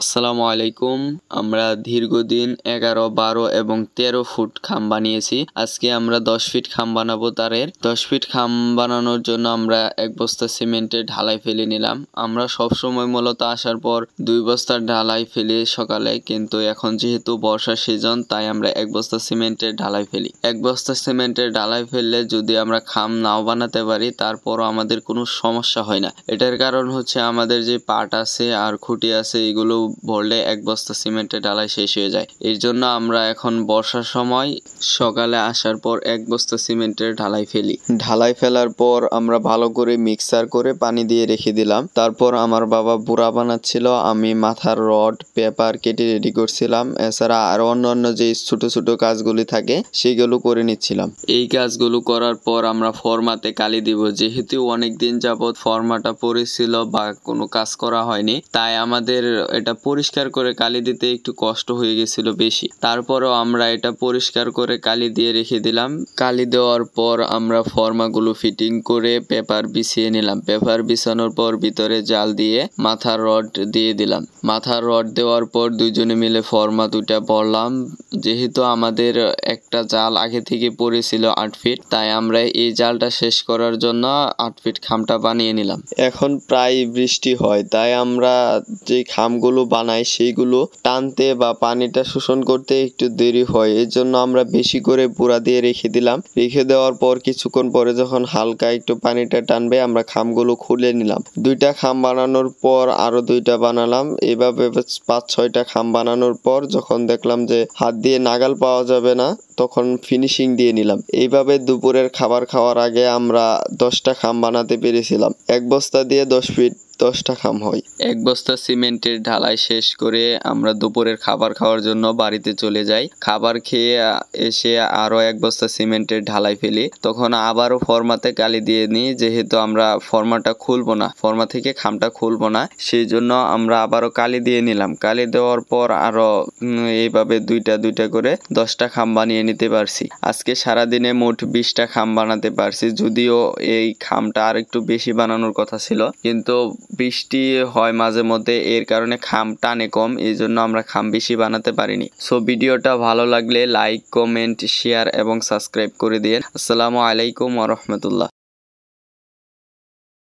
আসসালামু আলাইকুম। আমরা দীর্ঘদিন 11, 12 এবং 13 ফুট খাম বানিয়েছি। আজকে আমরা 10 ফিট খাম বানাবো তারের। 10 ফিট খাম বানানোর জন্য আমরা 1 বস্তা সিমেন্টের ঢালাই ফেলে নিলাম। আমরা সবসময় মূলত আসার পর 2 বস্তার ঢালাই ফেলি সকালে, কিন্তু এখন যেহেতু বর্ষার সিজন তাই আমরা 1 বস্তা সিমেন্টের ঢালাই ফেলি। 1 বস্তা সিমেন্টের ঢালাই ফেললে যদি আমরা খাম নাও বানাতে পারি তারপরও আমাদের কোনো সমস্যা হয় না। এটার কারণ হচ্ছে আমাদের যে পাট আছে আর খুঁটি আছে এগুলো ভরলে 1 বস্তা সিমেন্টের ঢালাই শেষ হয়ে যায়। এর জন্য আমরা এখন বর্ষার সময় সকালে আসার পর 1 বস্তা সিমেন্টের ঢালাই ফেলি। ঢালাই ফেলার পর আমরা ভালো করে মিক্সার করে পানি দিয়ে রেখে দিলাম। তারপর আমার বাবা বুড়া বানাচ্ছিল, আমি মাথার রড পেপার কেটে রেডি করছিলাম। এছাড়া আরো অন্যান্য যে ছোট ছোট কাজগুলি থাকে সেগুলো করে নিচ্ছিলাম। এই কাজগুলো করার পর আমরা ফর্মাতে কালি দিব। যেহেতু অনেকদিন যাবত ফর্মাটা পড়েছিল বা কোনো কাজ করা হয়নি, তাই আমাদের এটা পরিষ্কার করে কালি দিতে একটু কষ্ট হয়ে গেছিল বেশি। তারপরও আমরা এটা পরিষ্কার করে কালি দিয়ে রেখে দিলাম। কালি দেওয়ার পর আমরা ফর্মাগুলো ফিটিং করে পেপার বিছিয়ে নিলাম। পেপার বিছানোর পর ভিতরে জাল দিয়ে মাথার রড দিয়ে দিলাম। মাথার রড দেওয়ার পর দুইজনে মিলে ফর্মা দুইটা ভরলাম। যেহেতু আমাদের একটা জাল আগে থেকে পড়েছিল 8 ফিট, তাই আমরা এই জালটা শেষ করার জন্য 8 ফিট খামটা বানিয়ে নিলাম। এখন প্রায় বৃষ্টি হয়, তাই আমরা যে খামগুলো বানাই সেইগুলো টানতে বা পানিটা শোষণ করতে একটু দেরি হয়। এর জন্য আমরা বেশি করে পুরা দিয়ে রেখে দিলাম। রেখে দেওয়ার পর কিছুক্ষণ পরে যখন হালকা একটু পানিটা টানবে আমরা খামগুলো খুলে নিলাম। 2টা খাম বানানোর পর আরো 2টা বানালাম। এভাবে 5-6টা খাম বানানোর পর যখন দেখলাম যে হাত দিয়ে নাগাল পাওয়া যাবে না, তখন ফিনিশিং দিয়ে নিলাম। এইভাবে দুপুরের খাবার খাওয়ার আগে আমরা 10টা খাম বানাতে পেরেছিলাম। 1 বস্তা দিয়ে 10 ফিট 10টা খাম হয়। 1 বস্তা সিমেন্টের ঢালাই শেষ করে আমরা দুপুরের খাবার খাওয়ার জন্য বাড়িতে চলে যাই। খাবার খেয়ে এসে আরো 1 বস্তা সিমেন্টের ঢালাই ফেলি। তখন আবারও ফর্মাতে কালি দিয়ে নিই। যেহেতু আমরা ফর্মাটা খুলবো না, ফর্মা থেকে খামটা খুলবো না, সেই জন্য আমরা আবারও কালি দিয়ে নিলাম। কালি দেওয়ার পর আরো এইভাবে 2টা করে 10টা খাম বানিয়ে নিতে পারছি। আজকে সারাদিনে মোট 20টা খাম বানাতে পারছি। যদিও এই খামটা আর একটু বেশি বানানোর কথা ছিল, কিন্তু বৃষ্টি হয় মাঝে মধ্যে, এর কারণে খাম টানে কম, এই জন্য আমরা খাম বেশি বানাতে পারিনি। সো ভিডিওটা ভালো লাগলে লাইক, কমেন্ট, শেয়ার এবং সাবস্ক্রাইব করে দিন। আসসালামু আলাইকুম ওয়া রাহমাতুল্লাহ।